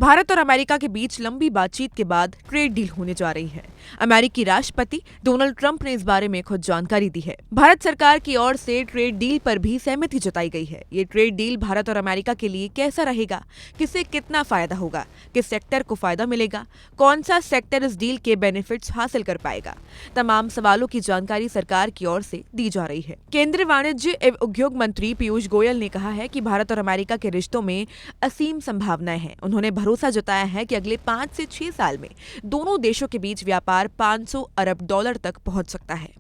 भारत और अमेरिका के बीच लंबी बातचीत के बाद ट्रेड डील होने जा रही है। अमेरिकी राष्ट्रपति डोनाल्ड ट्रंप ने इस बारे में खुद जानकारी दी है। भारत सरकार की ओर से ट्रेड डील पर भी सहमति जताई गई है। ये ट्रेड डील भारत और अमेरिका के लिए कैसा रहेगा, किससे कितना फायदा होगा, किस सेक्टर को फायदा मिलेगा, कौन सा सेक्टर इस डील के बेनिफिट्स हासिल कर पाएगा, तमाम सवालों की जानकारी सरकार की ओर से दी जा रही है। केंद्रीय वाणिज्य एवं उद्योग मंत्री पीयूष गोयल ने कहा है कि भारत और अमेरिका के रिश्तों में असीम संभावनाएं हैं। उन्होंने भरोसा जताया है कि अगले 5 से 6 साल में दोनों देशों के बीच व्यापार 500 अरब डॉलर तक पहुंच सकता है।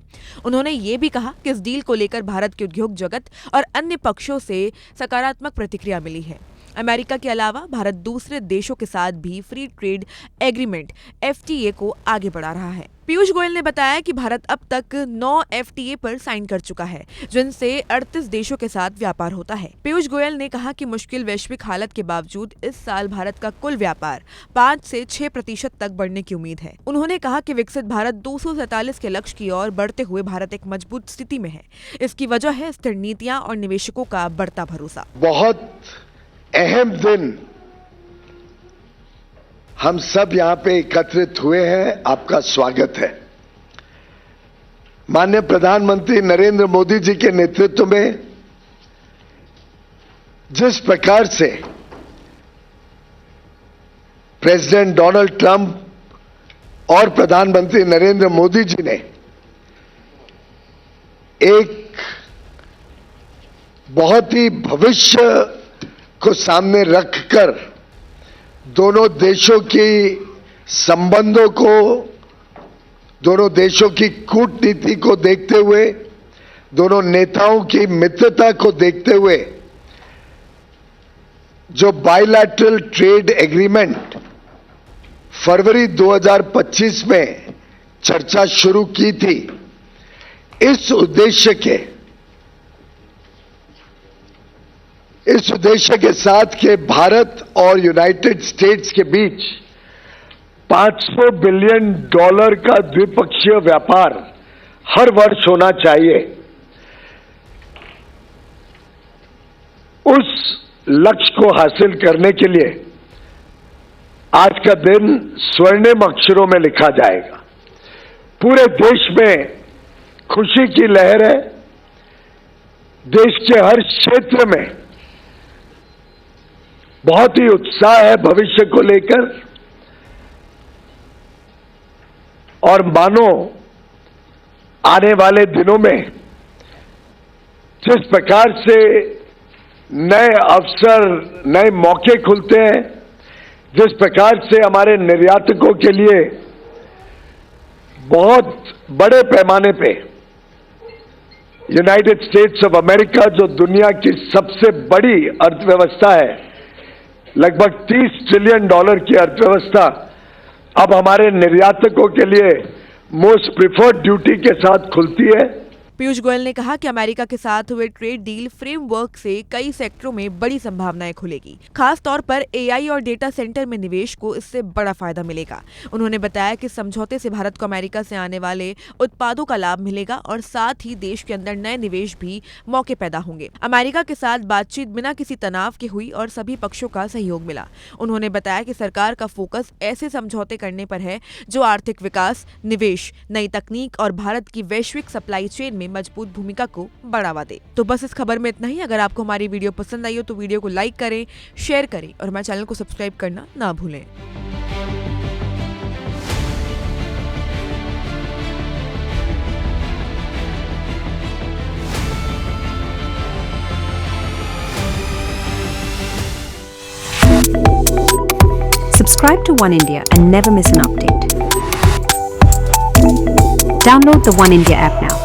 उन्होंने ये भी कहा कि इस डील को लेकर भारत के उद्योग जगत और अन्य पक्षों से सकारात्मक प्रतिक्रिया मिली है। अमेरिका के अलावा भारत दूसरे देशों के साथ भी फ्री ट्रेड एग्रीमेंट FTA को आगे बढ़ा रहा है। पीयूष गोयल ने बताया कि भारत अब तक 9 FTA पर साइन कर चुका है, जिनसे 38 देशों के साथ व्यापार होता है। पीयूष गोयल ने कहा कि मुश्किल वैश्विक हालत के बावजूद इस साल भारत का कुल व्यापार 5 से 6% तक बढ़ने की उम्मीद है। उन्होंने कहा कि विकसित भारत 247 के लक्ष्य की ओर बढ़ते हुए भारत एक मजबूत स्थिति में है। इसकी वजह है स्थिर नीतियां और निवेशकों का बढ़ता भरोसा। बहुत अहम दिन हम सब यहां पे एकत्रित हुए हैं। आपका स्वागत है। माननीय प्रधानमंत्री नरेंद्र मोदी जी के नेतृत्व में जिस प्रकार से प्रेसिडेंट डोनाल्ड ट्रंप और प्रधानमंत्री नरेंद्र मोदी जी ने एक बहुत ही भविष्य को सामने रखकर दोनों देशों की संबंधों को, दोनों देशों की कूटनीति को देखते हुए, दोनों नेताओं की मित्रता को देखते हुए जो बायलैटरल ट्रेड एग्रीमेंट फरवरी 2025 में चर्चा शुरू की थी, इस उद्देश्य के साथ के भारत और यूनाइटेड स्टेट्स के बीच $500 बिलियन का द्विपक्षीय व्यापार हर वर्ष होना चाहिए। उस लक्ष्य को हासिल करने के लिए आज का दिन स्वर्णिम अक्षरों में लिखा जाएगा। पूरे देश में खुशी की लहर है। देश के हर क्षेत्र में बहुत ही उत्साह है भविष्य को लेकर, और मानो आने वाले दिनों में जिस प्रकार से नए अवसर, नए मौके खुलते हैं, जिस प्रकार से हमारे निर्यातकों के लिए बहुत बड़े पैमाने पे यूनाइटेड स्टेट्स ऑफ अमेरिका, जो दुनिया की सबसे बड़ी अर्थव्यवस्था है, लगभग $30 ट्रिलियन की अर्थव्यवस्था, अब हमारे निर्यातकों के लिए मोस्ट प्रिफर्ड ड्यूटी के साथ खुलती है। पीयूष गोयल ने कहा कि अमेरिका के साथ हुए ट्रेड डील फ्रेमवर्क से कई सेक्टरों में बड़ी संभावनाएं खुलेगी। खास तौर पर AI और डेटा सेंटर में निवेश को इससे बड़ा फायदा मिलेगा। उन्होंने बताया कि समझौते से भारत को अमेरिका से आने वाले उत्पादों का लाभ मिलेगा और साथ ही देश के अंदर नए निवेश भी मौके पैदा होंगे। अमेरिका के साथ बातचीत बिना किसी तनाव के हुई और सभी पक्षों का सहयोग मिला। उन्होंने बताया कि सरकार का फोकस ऐसे समझौते करने पर है जो आर्थिक विकास, निवेश, नई तकनीक और भारत की वैश्विक सप्लाई चेन में मजबूत भूमिका को बढ़ावा दे। तो बस इस खबर में इतना ही। अगर आपको हमारी वीडियो पसंद आई हो तो वीडियो को लाइक करें, शेयर करें और हमारे चैनल को सब्सक्राइब करना ना भूलें। Subscribe to One India and never miss an update. Download the One India app now.